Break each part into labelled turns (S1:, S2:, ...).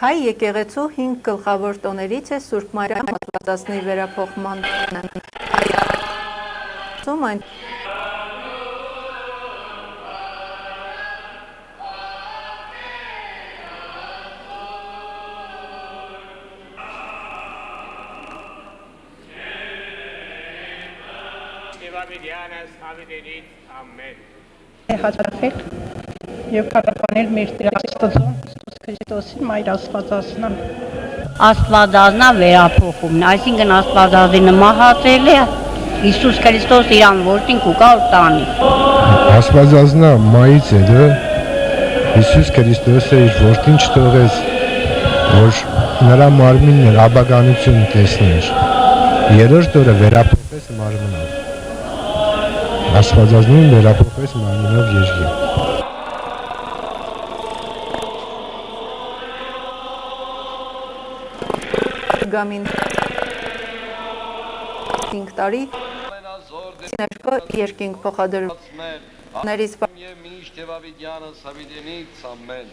S1: Հայ եկեղեցու 5 գլխավոր տոներից է Սուրբ Մարիամ Աստվածածնի վերափոխման այն
S2: հաճախել և փառաբանել մեր Տեր Աստծուն Հիսուս Քրիստոսին Մայր Աստվածածնը։
S3: Աստվածածնա վերափոխումն, այսինքն Աստվածածին մահացել է, Հիսուս Քրիստոս իրան որդին կուկալ տանի։
S4: Աստվածածնա մայից է դա, Հիսուս Քրիստոսը իր որդին չթողեց, որ նրա մարմինն աբականություն տեսներ։ Երրորդ օրը վերափոխեց մարմնով։ Աստվածածնին վերափոխեց մարմնով երկի։
S1: Գամին 5 տարի ներկա երկինք փոխադրություններից
S5: միշտ եւ ավիդյանս ավիդենից ամեն։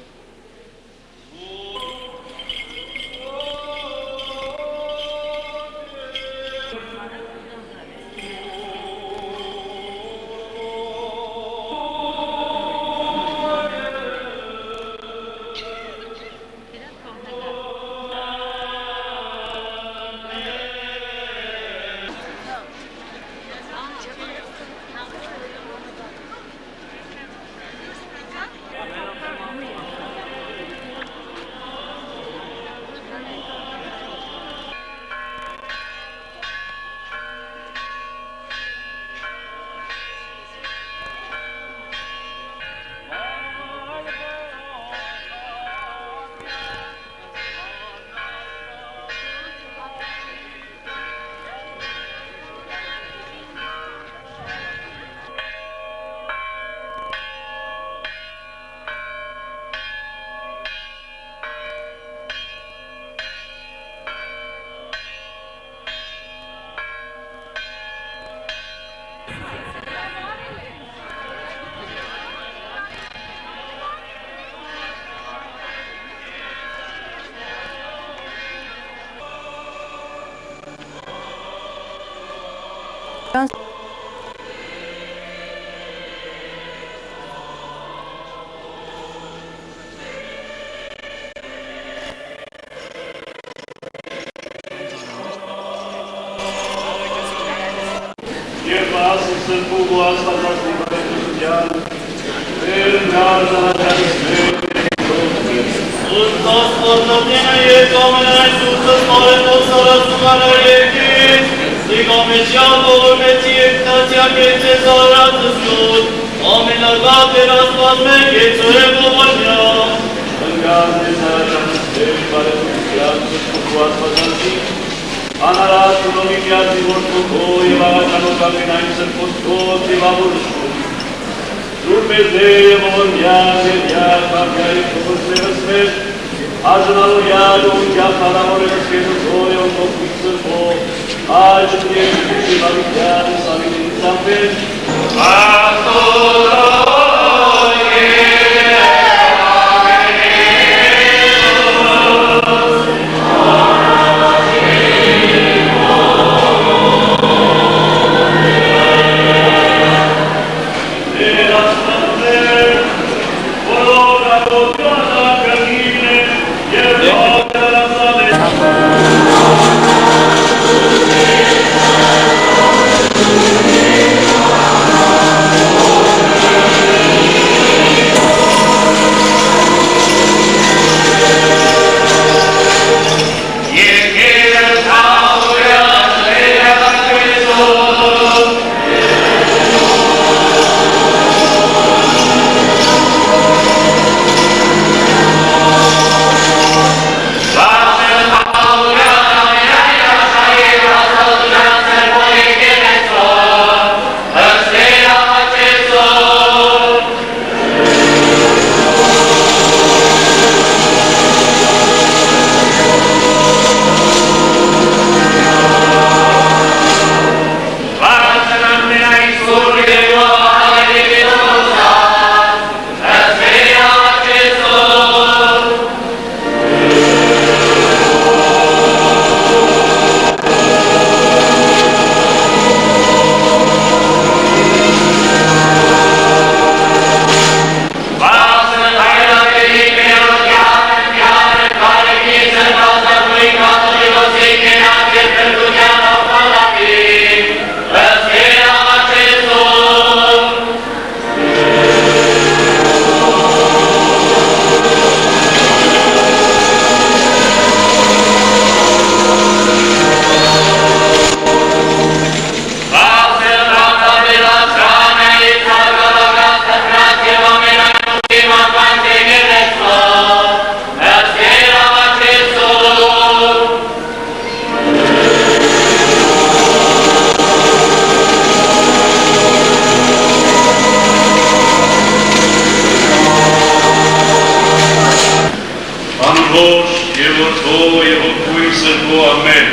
S6: Հոր եւ Որդու եւ Հոգու Սրբո ամեն։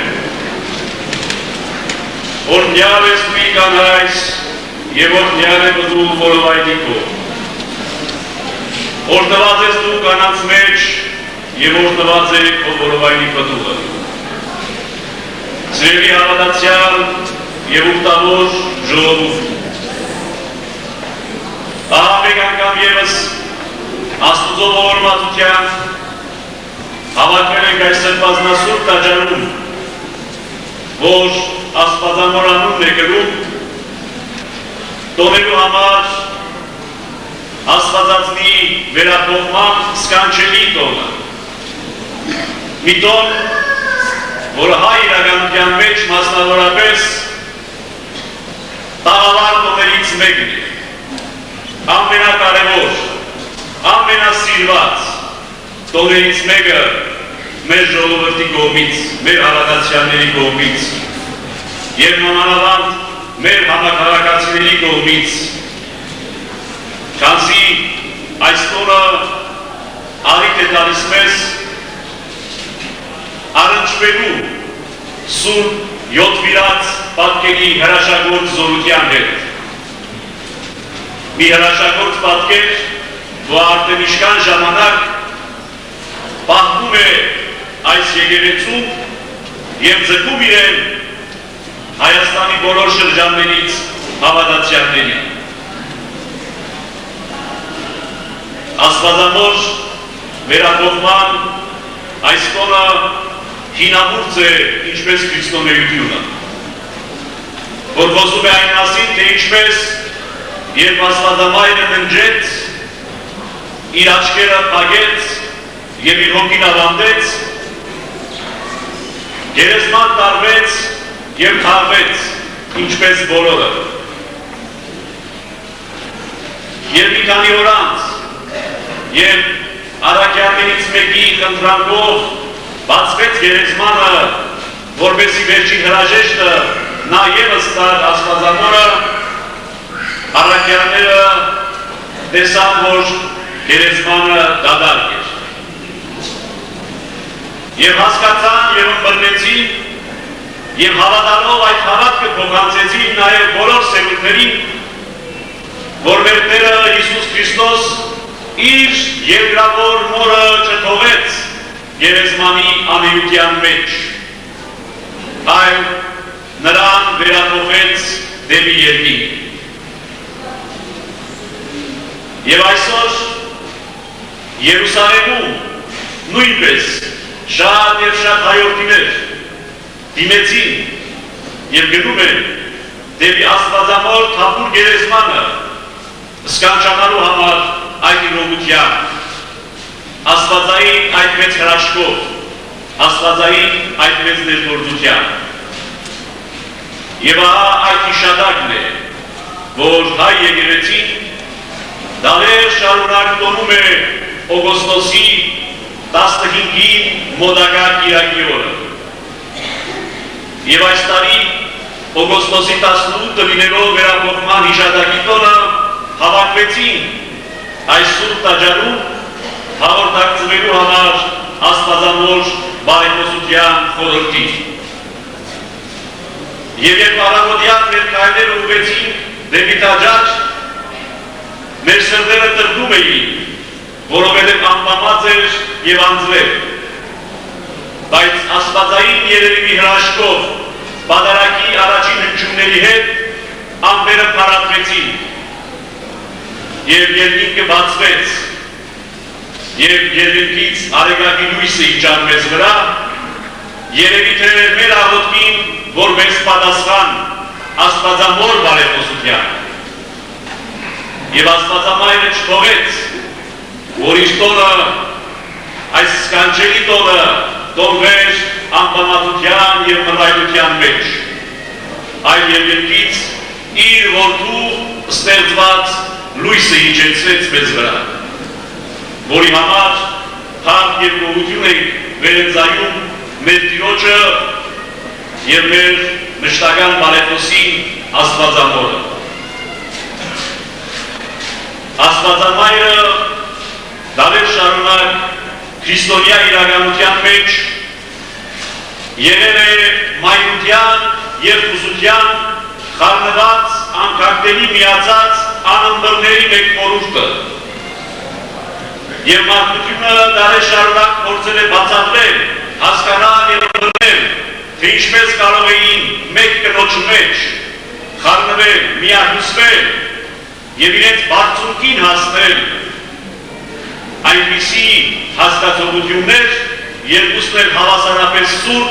S6: Օրհնյալ ես դու կանայս եւ օրհնյալ է դու որովայնիկո։ Օրհնված ես դու կանանց մեջ եւ օրհնված է քո որովայնի պտուղը։ Սիրելի հավատացյալ եւ ուխտավոր ժողովուրդ։ Ահա մեկ անգամ եւս Աստուծո ողորմածության հավաքվել ենք այս սրբազնասուրբ տաճարում, որ Աստվածամոր անունն է կրում, տոնելու համար Աստվածածնի վերափոխման սքանչելի տոնը։ Մի տոն, որը հայ իրականության մեջ մասնավորապես տաղավար տոներից մեկն է, ամենակարևոր, ամենասիրված տոներից մեկը մեր ժողովրդի կողմից, մեր հավատացյալների կողմից եւ մանավանդ մեր համաքաղաքացիների կողմից, քանզի այս տոնը առիթ է տալիս մեզ առնչվելու սուրբ յոթվիրած պատկերի հրաշագործ զորության հետ։ Մի հրաշագործ պատկեր, որ արտենիշկան ժամանակ պահվում է այս եկեղեցում եւ ձգում իրեն Հայաստանի բոլոր շրջաններից հավատացյալների։ Աստվածամոր վերափոխման այս տոնը հինավուրց է ինչպես քրիստոնեությունը, որ խոսում է այն մասին, թե ինչպես երբ Աստվածամայրը ննջեց, իր աչքերը փակեց եւ իր հոգին ավանդեց, գերեզման տարվեց եւ թաղվեց, ինչպես բոլորը։ Եվ մի քանի օր անց, եւ առաքյալներից մեկի խնդրանքով բացվեց գերեզմանը, որպեսզի վերջին հրաժեշտը նա ևս տար Աստվածամորը, առաքյալները տեսան, որ գերեզմանը դատարկ էր։ Եվ հասկացան եւ ըմբռնեցին եւ հավատալով այդ հավատքը փոխանցեցին նաեւ բոլոր սերունդներին, որ մեր Տերը Հիսուս Քրիստոս իր երկրավոր մորը չթողեց գերեզմանի անեյության մեջ, այլ նրան վերափոխեց դեպի երկինք։ Եվ այսօր Երուսաղեմում նույնպես շատ եւ շատ հայորդիներ դիմեցին եւ գնում են դեպի Աստվածամոր թափուր գերեզմանը սկանչանալու համար այդ իրողության, Աստվածային այդ մեծ հրաշքով, Աստվածային այդ մեծ ներգործության։ Եվ ահա այդ հիշադակն է, որ հայ եկեղեցին դարեր շարունակ տոնում է օգոստոսի 15-ին մոդակա կիրակի օրը։ Եվ այս տարի օգոստոսի 18-ը լինելով վերափոխման հիշադակի տոնը հավաքվեցին այս սուրբ տաճարում հաղորդակցվելու համար Աստվածամոր բարեփոխության խորհրդին։ Եվ երբ առավոտյան մեր քայլերը ուղղեցին դեպի տաճար, մեր սրտերը տրտում էին, որովհետև անպամած էր եւ անձրև, բայց Աստվածային երևի հրաշքով պատարագի առաջին հնչյունների հետ ամպերը փարատվեցին եւ երկինքը բացվեց եւ երկինքից արեգակի լույսը իջավ մեզ վրա, երևի թե մեր աղոթքին որպես պատասխան Աստվածամոր բարեփոխության։ Եվ Աստվածամայրը չթողեց, որ իր տոնը, այս սկանչելի տոնը տոնվեր անպամատության և մռայլության մեջ, այլ երկինքից իր որդու ստեղծված լույսը իջեցրեց մեզ վրա, որի համար թանկ և գոհություն ենք վերընծայում մեր Տիրոջը և մեր մշտական բարեփոխին Աստվածամորը։ Աստվածամայրը դարեր շարունակ քրիստոնյա իրականության մեջ եղել է մայրության և ուսության խառնված անկարգների միացած անըմբռնելի մեկ խորհուրդը և մարդկությունը դարեր շարունակ փորձել է բացատրել, հասկանալ և ըմբռնել, թե ինչպես կարող էին մեկ կնոջ մեջ խառնվել, միահյուսվել և իրենց բարձունքին հասնել այնպիսի հասկացողություններ, երկուսն էլ հավասարապես սուրբ,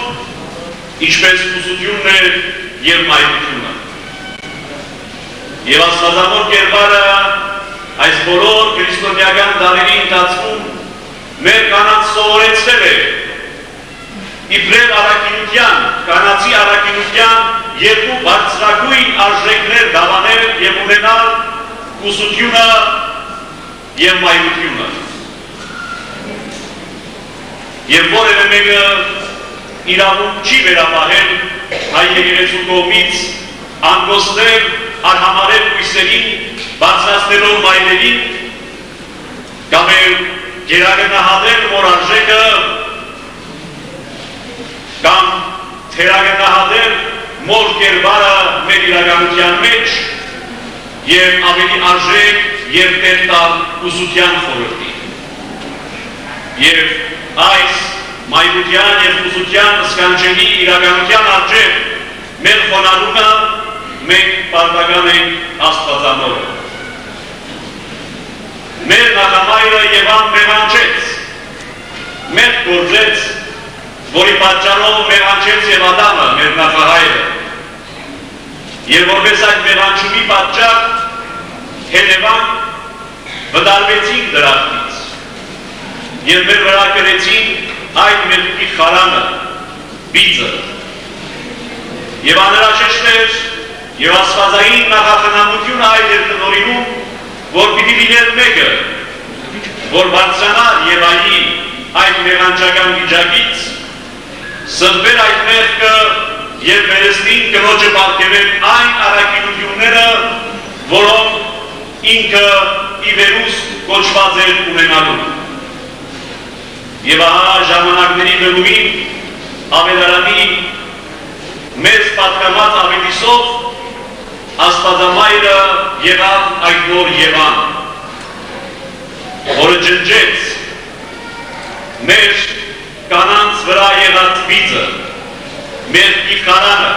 S6: ինչպես ուսությունն է և մայրությունը։ Եվ աստվածավոր կերպարը այս բոլոր քրիստոնեական դարերի ընթացքում մեր կանանց սովորեցրել է իբրև առաքինության, կանացի առաքինության երկու բարձրագույն արժեքներ դավանել և ունենալ ուսությունը և մայրությունը։ Եվ որևէ մեկը իրավունք չի վերապահել հայ եկեղեցու կողմից անգոստներ արհամարել կույսերին, բարձրացնելով մայրերին, կամ էլ գերագնահատել որ արժեքը, կամ թերագնահատել մոր կերպարը մեր իրականության մեջ և ավելի արժեք և տեղ տալ ուսության խորհրդի։ Եվ այս մայրության և ուսության սկանչելի իրականության առջև մեր խոնարհումը մենք պարտական ենք Աստվածամորը։ Մեր նախամայրը Եվան մեղանչեց, մեր գործեց, որի պատճառով մեղանչեց և Ադամը, մեր նախահայրը։ Եվ որպես այդ մեղանչումի պատճառ հետևանք վտարվեցինք դրախտից և մեր վրա կրեցին այդ մեղքի խարանը, բիձը։ Եվ անհրաժեշտ էր և աստվածային նախախնամությունը այդ էր տնօրինում, որ պիտի լիներ մեկը, որ բարձրանար ևայի այդ մեղանչական վիճակից, սրբեր այդ մեղքը և վերստին կնոջը պարգևել այն առաքինությունները, որոնք ինքը ի վերուստ կոչված էր ունենալու։ Եվ ահա ժամանակների բերումին ավետարանի մեզ պատկամած ավետիսով Աստվածամայրը եղավ այդ նոր Եվան, որը ջնջեց մեր կանանց վրա եղած բիձը, մեղքի խարանը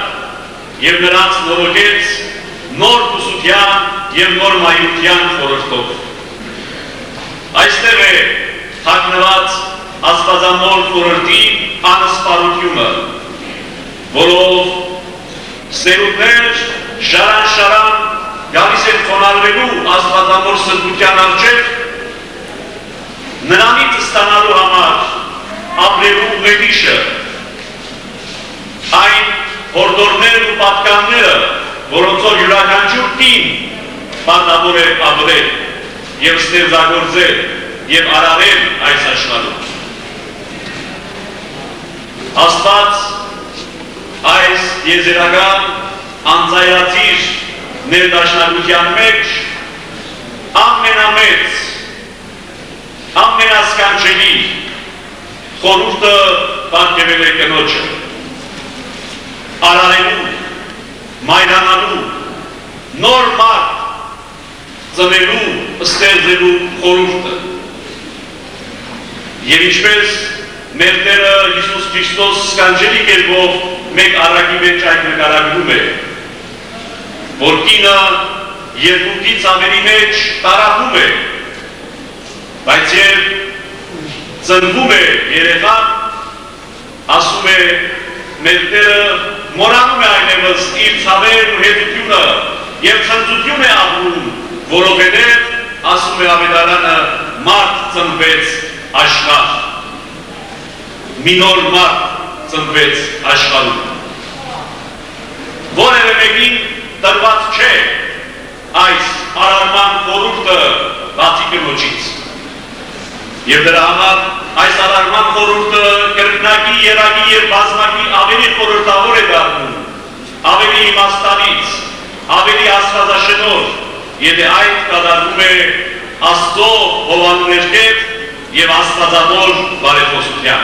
S6: և նրանց նորոգեց նոր ուսության և նոր մայրության խորհրդով։ Այստեղ է թաքնված աստվածամոր խորհրդի անսպարությունը, որով սերունդներ շարան գալիս են խոնարհվելու աստվածամոր սրբության առջև, նրանից ստանալու համար ապրելու ուղեկիշը, այն հորդորներն ու պատկանները, որոնցով յուրաքանչյուր կին պարտավոր է ապրել և ստեղծագործել և արարել այս աշխարհում։ Աստված այս եզերական անձայրացիր ներդաշնակության մեջ ամենամեծ, ամենասկանչելի խորհուրդը պարգևել է կնոջը, արարելու, մայրանալու, նոր մարդ ծնելու, ստեղծելու խորհուրդը։ Եվ ինչպես մեր Տերը Հիսուս Քրիստոս սկանչելի կերպով մեկ առակի մեջ այդ նկարագրում է, որ կինը երկուքից ավելի մեջ տարապում է, բայց և ծնվում է երեխան, ասում է մեր Տերը մոռանում է այլևս իր ցավերն ու հետությունը և ցնծություն է ապրում, որովհետև, ասում է ավետարանը, մարդ ծնվեց աշխարհ, մի նոր մարդ ծնվեց աշխարհում։ Որևէ մեկին տրված չէ այս արարման խորհուրդը բացի կնոջից։ Եվ դրա համար այս արարման խորհուրդը կրկնակի, երակի և բազմակի ավելի խորհրդավոր է դառնում, ավելի իմաստալից, ավելի աստվածաշնորհ, եթե այդ կատարվում է Աստծո հովանու ներքև և աստվածավոր բարեփոխության։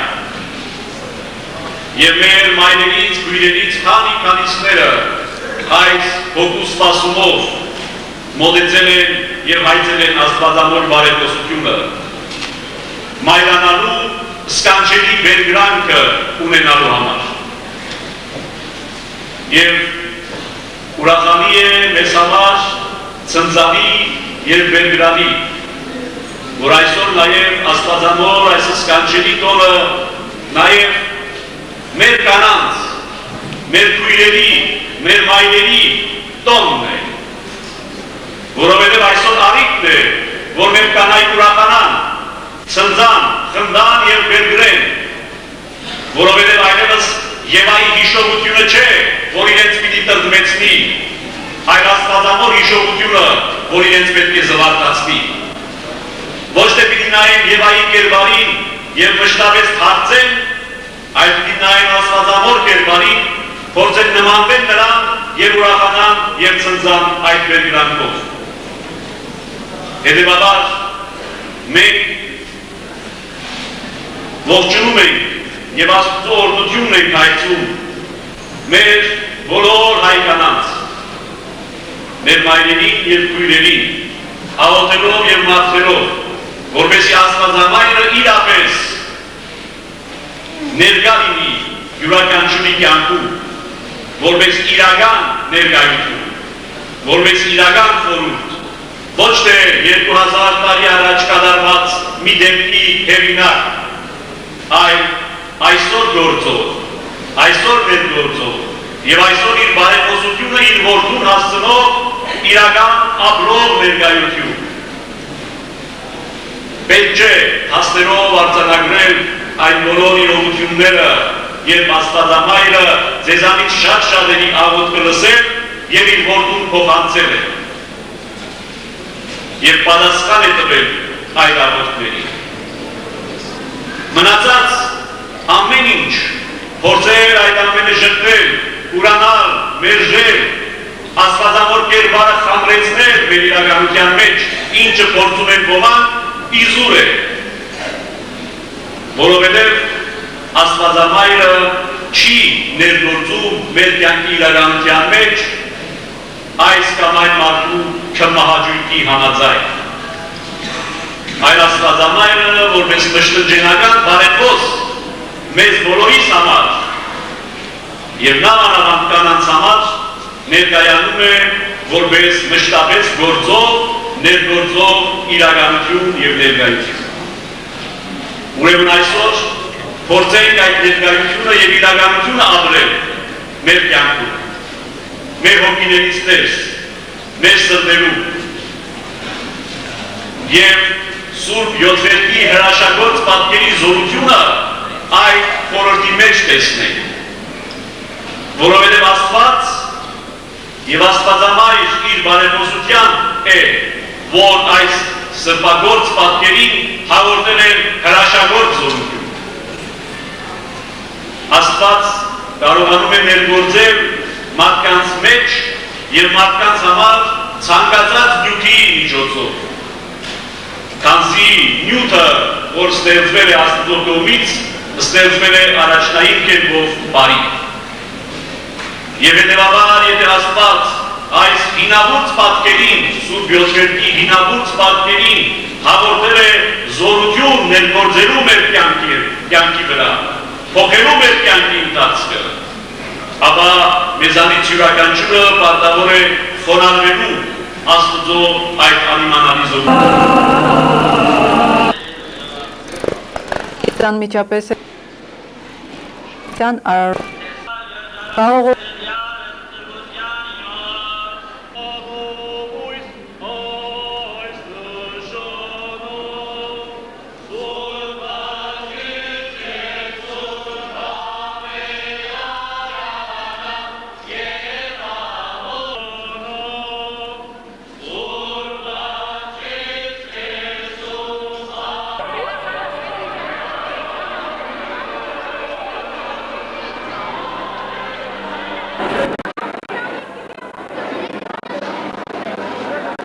S6: Եվ մեր մայրերից, քույրերից քանիսները այս հոգու սպասումով մոտեցել են եւ հայցել են Աստվածամոր բարեփոխությունը, մայրանալու սկանչելի բերգրանքը ունենալու համար։ Եվ ուրախալի է մեզ համար ծնծաղի եւ բերգրանի, որ այսօր նաեւ Աստվածամոր այս սկանչելի տոնը նաեւ մեր կանանց, մեր քույրերի, մեր մայրերի տոնն է, որովհետև այսօր արիքն է, որ մեր կանայք ուրախանան, ծնծան, խնդան և բերգրեն, որովհետև այլևս Եվայի հիշողությունը չէ, որ իրենց պիտի տրտմեցնի, այլ Աստվածամոր հիշողությունը, որ իրենց պետք է զվարթացնի։ Ոչ թե պիտի նայեն Եվայի կերպարին և մշտապես թաքցեն, այլ պիտի նայեն Աստվածամոր կերպարին, փորձեն նմանվել նրան և ուրախանան և ծնծան այդ բերգրանքով։ Հետևաբար մենք ողջունում ենք և Աստծո օրհնությունն ենք հայցում մեր բոլոր հայ կանանց, մեր մայրերին և քույրերին, աղոթելով և մաղթելով, որպեսզի Աստվածամայրը իրապես ներկա լինի յուրաքանչյուրի կյանքում, որպես իրական ներկայություն, որպես իրական խորհուրդ, ոչ թե 2000 տարի առաջ կատարված մի դեպքի հեղինակ, այլ այսօր գործող, այսօր ներգործող եւ այսօր իր բարեփոխությունը իր որդուն հասցնող իրական ապրող ներկայություն։ Պետք չէ հասներով արձանագրել այն բոլոր իրողությունները, երբ Աստվածամայրը ձեզանից շատ-շատերի աղոթքը լսել եւ իր որդուն փոխանցել է եւ պատասխան է տվել այդ աղոթքներին։ Մնացած ամեն ինչ, փորձեր այդ ամենը ժխտել, ուրանալ, մերժել, Աստվածամոր կերպարը խամրեցնել մեր իրականության մեջ, ինչը փորձում են ոմանք, իզուր է, որովհետև Աստվածամայրը չի ներգործում մեր կյանքի իրականության մեջ այս կամ այն մարդու քմահաճույքի համաձայն։ Այլ Աստվածամայրը, որպես մշտնջենական բարեփոս մեզ բոլորիս համար եւ նամանավանդ կանանց համար ներկայանում է որպես մշտապես գործող, ներգործող իրականություն եւ ներկայություն։ Ուրեմն այսօր փորձենք այդ ներկայությունը եւ իրականությունը ապրել մեր կյանքում, մեր հոգիներից ներս, մեր սրտերում եւ Սուրբ Յոթերքի հրաշագործ պատկերի զորությունը այդ խորհրդի մեջ տեսնենք, որովհետև Աստված եւ Աստվածամայր իր բարեփոխության է, որ այս սրբագործ պատկերին հաղորդել է հրաշագործ զորություն։ Աստված կարողանում է ներգործել մարդկանց մեջ եւ մարդկանց համար ցանկացած նյութի միջոցով։ Քանզի նյութը, որ ստեղծվել է Աստծո կողմից, ստեղծվել է առաջնային կերպով բարի։ Եվ հետևաբար, եթե Աստված այս հինավուրց պատկերին, Սուրբ Յոթերքի հինավուրց պատկերին հաղորդել է զորություն ներգործելու մեր կյանքի վրա, փոխելու մեր կյանքի ընթացքը, ապա մեզանից յուրաքանչյուրը պարտավոր է խոնարհվելու Աստծո այդ անիմանալի զորություն։
S1: Միջապես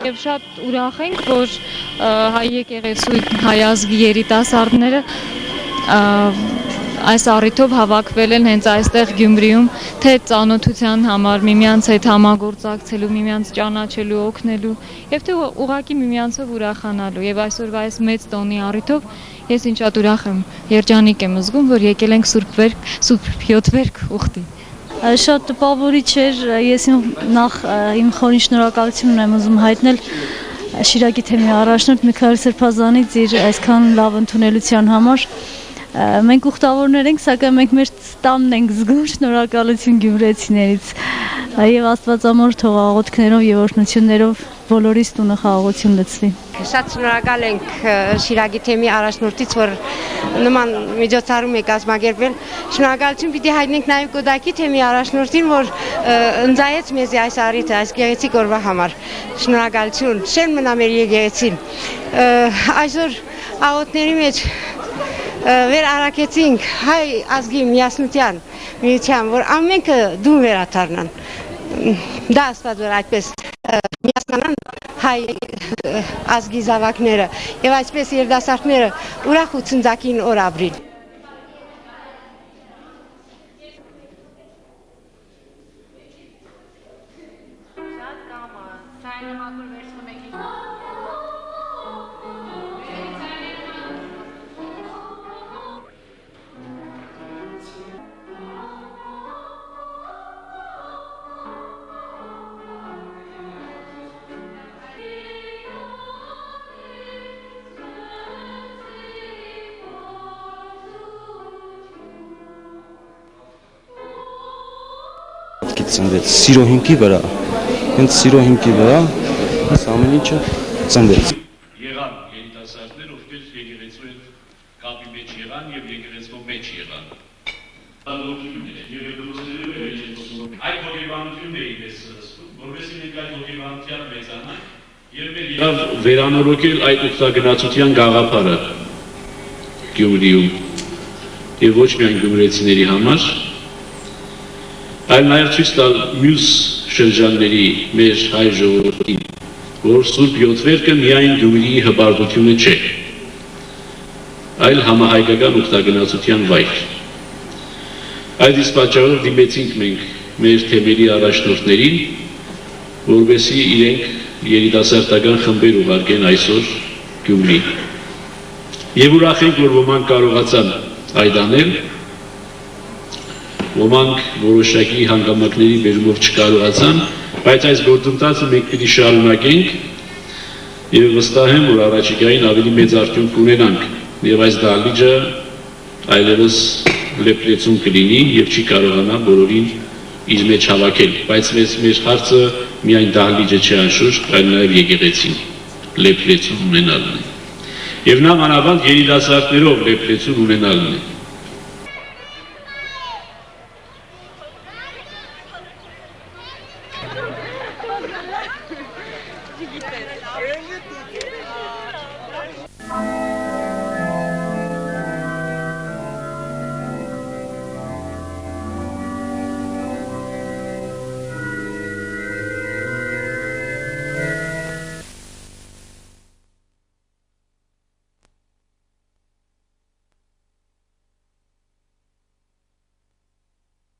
S7: Եվ շատ ուրախ ենք, որ հայ եկեղեցու հայ ազգի երիտասարդները այս առիթով հավաքվել են հենց այստեղ Գյումրիում, թե ծանոթության համար, միմյանց հետ համագործակցելու, միմյանց ճանաչելու, օգնելու, եւ թե ուղղակի միմյանցով ուրախանալու։ Եվ այսօրվա այս մեծ տոնի առիթով ես ինչ շատ ուրախ եմ, երջանիկ եմ զգում, որ եկել ենք Սուրբ Փյոթվերք ուխտի։
S8: Շատ տպավորիչ էր, ես նախ իմ խորին շնորհակալություն ունեմ ուզում հայտնել Շիրակի թեմի առաջնորդ Միքայել Սրբազանից իր այսքան լավ ընդունելության համար։ Մենք ուխտավորներ ենք, սակայն մենք մեր տանն ենք զգում, շնորհակալություն գյումրեցիներից եւ Աստվածամոր թող աղոթքներով եւ օրհնություններով բոլորիս տունը խաղաղություն լցվի։
S9: Շատ շնորհակալ ենք Շիրակի թեմի առաջնորդից, որ նման միջոցառում է կազմակերպել։ Շնորհակալություն պիտի հայտնենք նաեւ Կոդակի թեմի առաջնորդին, որ ընձայեց մեզ այս առիթը, այս գեղեցիկ օրվա համար։ Շնորհակալություն, շեն մնա մեր եկեղեցին։ Այսօր աղոթքների մեջ վեր արակեցինք հայ ազգի միասնության միության, որ ամենքը դուն վերադառնան։ Դա Աստված որ այդպես միասնանան հայ ազգի զավակները եւ այսպես երիտասարդները ուրախ ու ցնծակին օր ապրին։
S10: Ծնվեց սիրո հիմքի վրա, հենց սիրո հիմքի վրա այս ամեն ինչը ծնվեց։
S6: Եղան երիտասարդներ, ովքեր եկեղեցու հետ կապի մեջ եղան եւ եկեղեցու մեջ եղան։ Այդ հոգեբանությունն է ես ասում, որովհետեւ մենք այդ հոգեբանության մեծանանք եւ մեր վերանորոգել այդ ուխտագնացության գաղափարը Գյումրիում եւ ոչ միայն գյումրեցիների համար, այլ նաև ցույց տալ մյուս շրջանների մեր հայ ժողովրդին, որ Սուրբ Յոթվերքը միայն Գյումրիի հպարտությունը չէ, այլ համահայկական ուխտագնացության վայր։ Այդ իսկ պատճառով դիմեցինք մենք մեր թեմերի առաջնորդներին, որպեսզի իրենք երիտասարդական խմբեր ուղարկեն այսօր Գյումրի։ Եվ ուրախ ենք, որ ոմանք կարողացան այդ անել, ոմանք որոշակի հանգամանքների բերումով չկարողացան, բայց այս գործընթացը մենք պիտի շարունակենք եւ վստահ եմ, որ առաջիկային ավելի մեծ արդյունք կունենանք եւ այս դահլիճը այլևս լեփլեցուն կլինի եւ չի կարողանա բոլորին իր մեջ հավաքել, բայց մեր հարցը միայն դահլիճը չէ անշուշտ, այլ նաեւ եկեղեցին լեփլեցուն ունենալն է։ Եվ նա մանավանդ երիտասարդներով լեփլեցուն ունենալն է։